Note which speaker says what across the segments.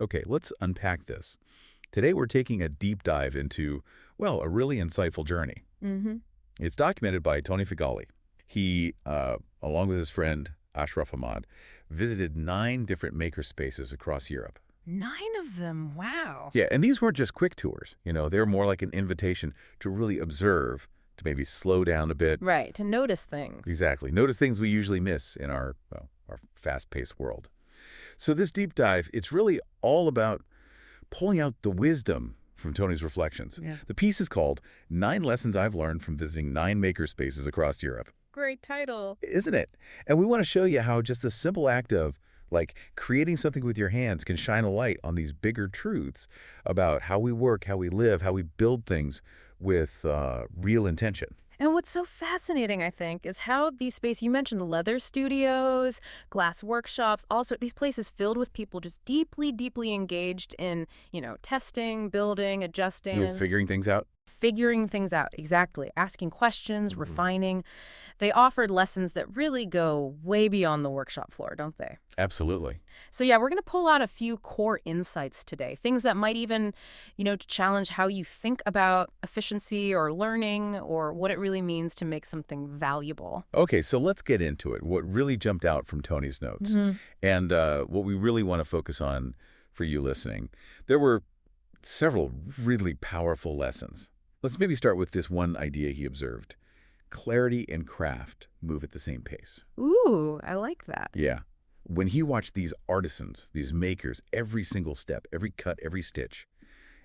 Speaker 1: Okay, let's unpack this. Today we're taking a deep dive into, well, a really insightful journey.
Speaker 2: Mm-hmm.
Speaker 1: It's documented by Tony Feghali. He, along with his friend Ashraf Ahmad, visited 9 different makerspaces across Europe.
Speaker 2: 9 of them. Wow.
Speaker 1: Yeah, and these weren't just quick tours. They're more like an invitation to really observe, to maybe slow down a bit.
Speaker 2: Right, to notice things.
Speaker 1: Exactly. Notice things we usually miss in our fast-paced world. So this deep dive, it's really all about pulling out the wisdom from Tony's reflections.
Speaker 2: Yeah.
Speaker 1: The piece is called 9 Lessons I've Learned from Visiting 9 Makerspaces Across Europe.
Speaker 2: Great title.
Speaker 1: Isn't it? And we want to show you how just the simple act of, like, creating something with your hands can shine a light on these bigger truths about how we work, how we live, how we build things with real intention.
Speaker 2: And what's so fascinating, I think, is how these spaces, you mentioned leather studios, glass workshops, also these places filled with people just deeply, deeply engaged in, testing, building, adjusting.
Speaker 1: Figuring things out.
Speaker 2: Figuring things out, exactly. Asking questions, refining. They offered lessons that really go way beyond the workshop floor, don't they?
Speaker 1: Absolutely.
Speaker 2: So yeah, we're going to pull out a few core insights today, things that might even, challenge how you think about efficiency or learning or what it really means to make something valuable.
Speaker 1: Okay, so let's get into it. What really jumped out from Tony's notes and what we really want to focus on for you listening. There were several really powerful lessons. Let's maybe start with this one idea he observed. Clarity and craft move at the same pace.
Speaker 2: Ooh, I like that.
Speaker 1: Yeah. When he watched these artisans, these makers, every single step, every cut, every stitch,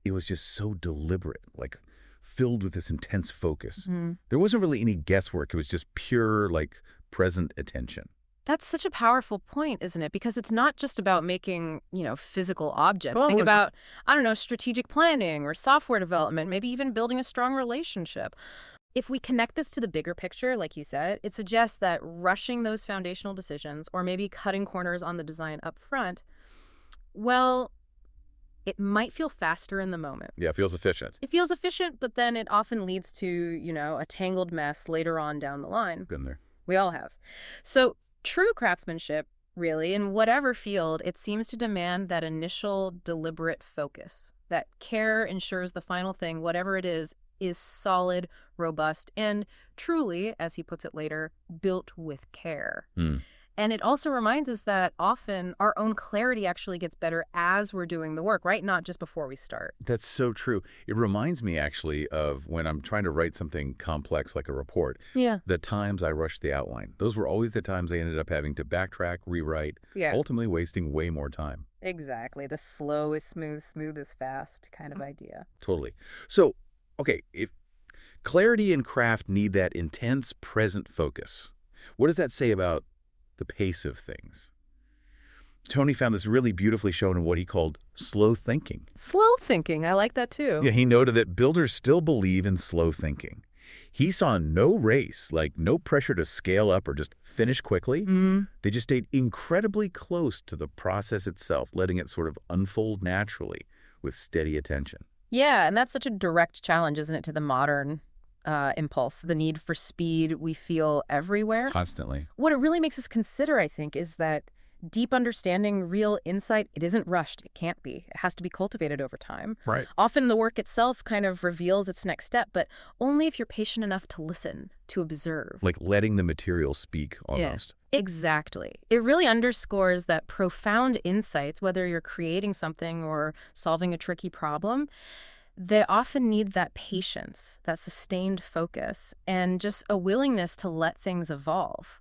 Speaker 1: it was just so deliberate, like filled with this intense focus. There wasn't really any guesswork. It was just pure, like, present attention.
Speaker 2: That's such a powerful point, isn't it? Because it's not just about making, physical objects.
Speaker 1: Well,
Speaker 2: Think about, I don't know, strategic planning or software development, maybe even building a strong relationship. If we connect this to the bigger picture, like you said, it suggests that rushing those foundational decisions or maybe cutting corners on the design up front, well, it might feel faster in the moment.
Speaker 1: Yeah, it feels efficient.
Speaker 2: It feels efficient, but then it often leads to, a tangled mess later on down the line.
Speaker 1: Been there.
Speaker 2: We all have. So true craftsmanship, really, in whatever field, it seems to demand that initial deliberate focus. That care ensures the final thing, whatever it is solid, robust, and truly, as he puts it later, built with care. And it also reminds us that often our own clarity actually gets better as we're doing the work, right? Not just before we start.
Speaker 1: That's so true. It reminds me, actually, of when I'm trying to write something complex like a report.
Speaker 2: Yeah.
Speaker 1: The times I rushed the outline. Those were always the times I ended up having to backtrack, rewrite, ultimately wasting way more time.
Speaker 2: Exactly. The slow is smooth, smooth is fast kind of idea.
Speaker 1: Totally. So, okay, if clarity and craft need that intense present focus, what does that say about the pace of things? Tony found this really beautifully shown in what he called slow thinking.
Speaker 2: Slow thinking. I like that too.
Speaker 1: Yeah, he noted that builders still believe in slow thinking. He saw no race, like no pressure to scale up or just finish quickly. They just stayed incredibly close to the process itself, letting it sort of unfold naturally with steady attention.
Speaker 2: Yeah, and that's such a direct challenge, isn't it, to the modern impulse, the need for speed we feel everywhere.
Speaker 1: Constantly.
Speaker 2: What it really makes us consider, I think, is that deep understanding, real insight, it isn't rushed. It can't be. It has to be cultivated over time.
Speaker 1: Right.
Speaker 2: Often the work itself kind of reveals its next step, but only if you're patient enough to listen, to observe.
Speaker 1: Like letting the material speak almost.
Speaker 2: Yeah, exactly. It really underscores that profound insights, whether you're creating something or solving a tricky problem, they often need that patience, that sustained focus, and just a willingness to let things evolve.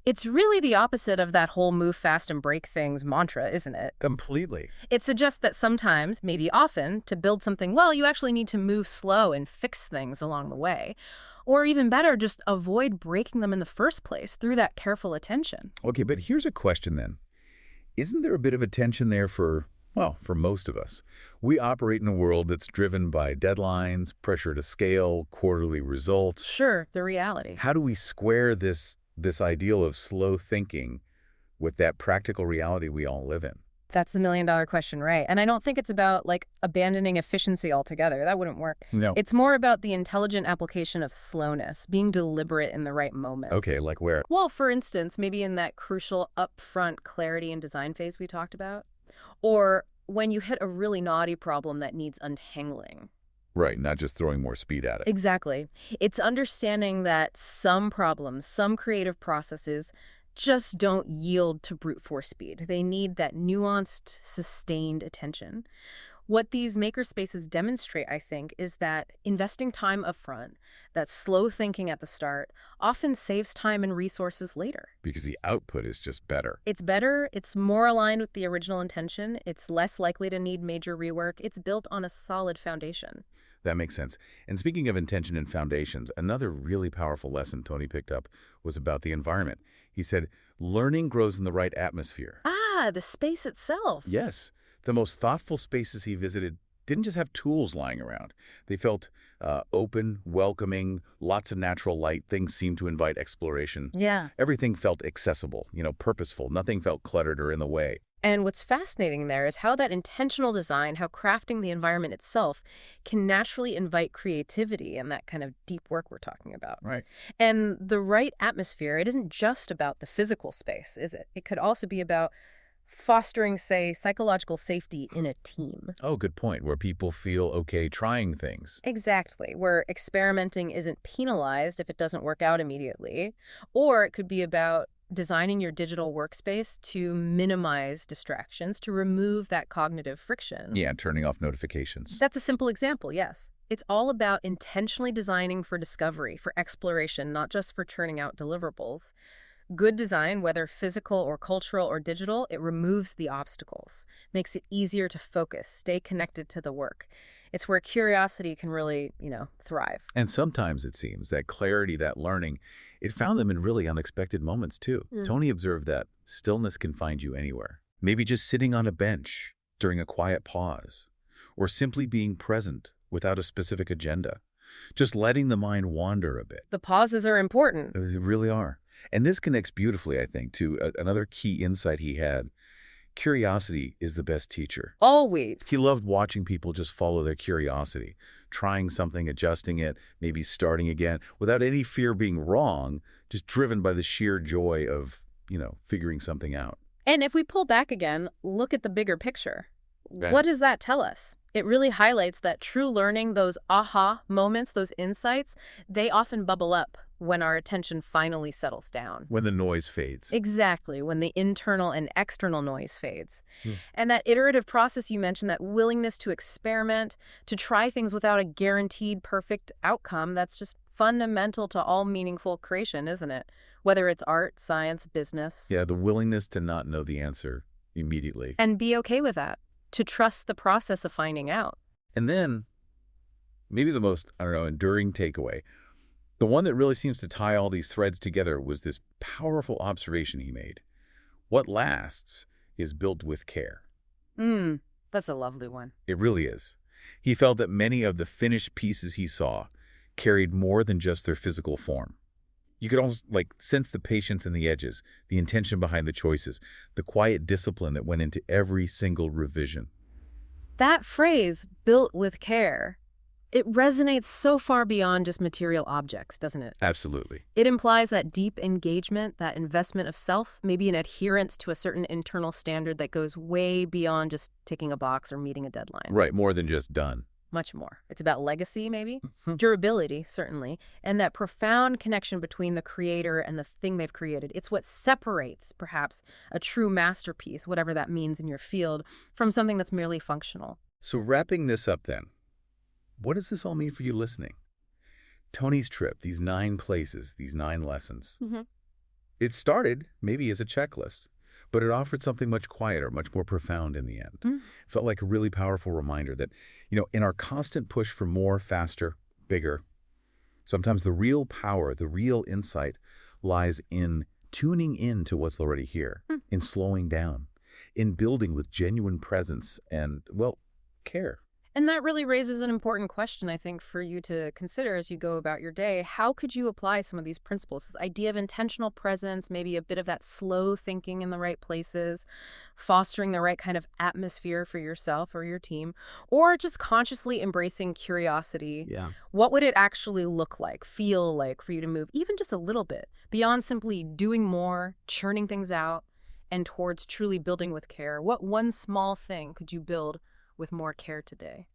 Speaker 2: It's really the opposite of that whole move fast and break things mantra, isn't it?
Speaker 1: Completely.
Speaker 2: It suggests that sometimes, maybe often, to build something well, you actually need to move slow and fix things along the way. Or even better, just avoid breaking them in the first place through that careful attention.
Speaker 1: Okay, but here's a question then. Isn't there a bit of a tension there for most of us? We operate in a world that's driven by deadlines, pressure to scale, quarterly results.
Speaker 2: Sure, the reality.
Speaker 1: How do we square this ideal of slow thinking with that practical reality we all live in?
Speaker 2: That's the million-dollar question, right? And I don't think it's about, abandoning efficiency altogether. That wouldn't work.
Speaker 1: No.
Speaker 2: It's more about the intelligent application of slowness, being deliberate in the right moment.
Speaker 1: Okay, like where?
Speaker 2: Well, for instance, maybe in that crucial upfront clarity and design phase we talked about. Or when you hit a really knotty problem that needs untangling.
Speaker 1: Right, not just throwing more speed at it.
Speaker 2: Exactly. It's understanding that some problems, some creative processes, just don't yield to brute force speed. They need that nuanced, sustained attention. What these makerspaces demonstrate, I think, is that investing time upfront, that slow thinking at the start, often saves time and resources later.
Speaker 1: Because the output is just better.
Speaker 2: It's better, it's more aligned with the original intention, it's less likely to need major rework, it's built on a solid foundation.
Speaker 1: That makes sense. And speaking of intention and foundations, another really powerful lesson Tony picked up was about the environment. He said, learning grows in the right atmosphere.
Speaker 2: Ah, the space itself.
Speaker 1: Yes, the most thoughtful spaces he visited didn't just have tools lying around. They felt open, welcoming, lots of natural light. Things seemed to invite exploration.
Speaker 2: Yeah.
Speaker 1: Everything felt accessible, purposeful. Nothing felt cluttered or in the way.
Speaker 2: And what's fascinating there is how that intentional design, how crafting the environment itself can naturally invite creativity and that kind of deep work we're talking about.
Speaker 1: Right.
Speaker 2: And the right atmosphere, it isn't just about the physical space, is it? It could also be about fostering, say, psychological safety in a team.
Speaker 1: Oh, good point, where people feel okay trying things.
Speaker 2: Exactly, where experimenting isn't penalized if it doesn't work out immediately. Or it could be about designing your digital workspace to minimize distractions, to remove that cognitive friction.
Speaker 1: Yeah, turning off notifications.
Speaker 2: That's a simple example, yes. It's all about intentionally designing for discovery, for exploration, not just for churning out deliverables. Good design, whether physical or cultural or digital, it removes the obstacles, makes it easier to focus, stay connected to the work. It's where curiosity can really, thrive.
Speaker 1: And sometimes it seems that clarity, that learning, it found them in really unexpected moments too. Tony observed that stillness can find you anywhere. Maybe just sitting on a bench during a quiet pause, or simply being present without a specific agenda. Just letting the mind wander a bit.
Speaker 2: The pauses are important.
Speaker 1: They really are. And this connects beautifully, I think, to another key insight he had. Curiosity is the best teacher.
Speaker 2: Always.
Speaker 1: He loved watching people just follow their curiosity, trying something, adjusting it, maybe starting again, without any fear of being wrong, just driven by the sheer joy of, figuring something out.
Speaker 2: And if we pull back again, look at the bigger picture.
Speaker 1: Okay.
Speaker 2: What does that tell us? It really highlights that true learning, those aha moments, those insights, they often bubble up when our attention finally settles down.
Speaker 1: When the noise fades.
Speaker 2: Exactly, when the internal and external noise fades. And that iterative process you mentioned, that willingness to experiment, to try things without a guaranteed perfect outcome, that's just fundamental to all meaningful creation, isn't it? Whether it's art, science, business.
Speaker 1: Yeah, the willingness to not know the answer immediately.
Speaker 2: And be okay with that. To trust the process of finding out.
Speaker 1: And then, maybe the most, enduring takeaway, the one that really seems to tie all these threads together was this powerful observation he made. What lasts is built with care.
Speaker 2: That's a lovely one.
Speaker 1: It really is. He felt that many of the finished pieces he saw carried more than just their physical form. You could almost sense the patience in the edges, the intention behind the choices, the quiet discipline that went into every single revision.
Speaker 2: That phrase, built with care, it resonates so far beyond just material objects, doesn't it?
Speaker 1: Absolutely.
Speaker 2: It implies that deep engagement, that investment of self, maybe an adherence to a certain internal standard that goes way beyond just ticking a box or meeting a deadline.
Speaker 1: Right, more than just done.
Speaker 2: Much more. It's about legacy, maybe, durability, certainly, and that profound connection between the creator and the thing they've created. It's what separates, perhaps, a true masterpiece, whatever that means in your field, from something that's merely functional.
Speaker 1: So wrapping this up then, what does this all mean for you listening? Tony's trip, these 9 places, these 9 lessons. It started maybe as a checklist, but it offered something much quieter, much more profound in the end. It felt like a really powerful reminder that, in our constant push for more, faster, bigger, sometimes the real power, the real insight lies in tuning in to what's already here, in slowing down, in building with genuine presence and, care.
Speaker 2: And that really raises an important question, I think, for you to consider as you go about your day. How could you apply some of these principles? This idea of intentional presence, maybe a bit of that slow thinking in the right places, fostering the right kind of atmosphere for yourself or your team, or just consciously embracing curiosity.
Speaker 1: Yeah.
Speaker 2: What would it actually look like, feel like for you to move even just a little bit beyond simply doing more, churning things out, and towards truly building with care, what one small thing could you build with more care today?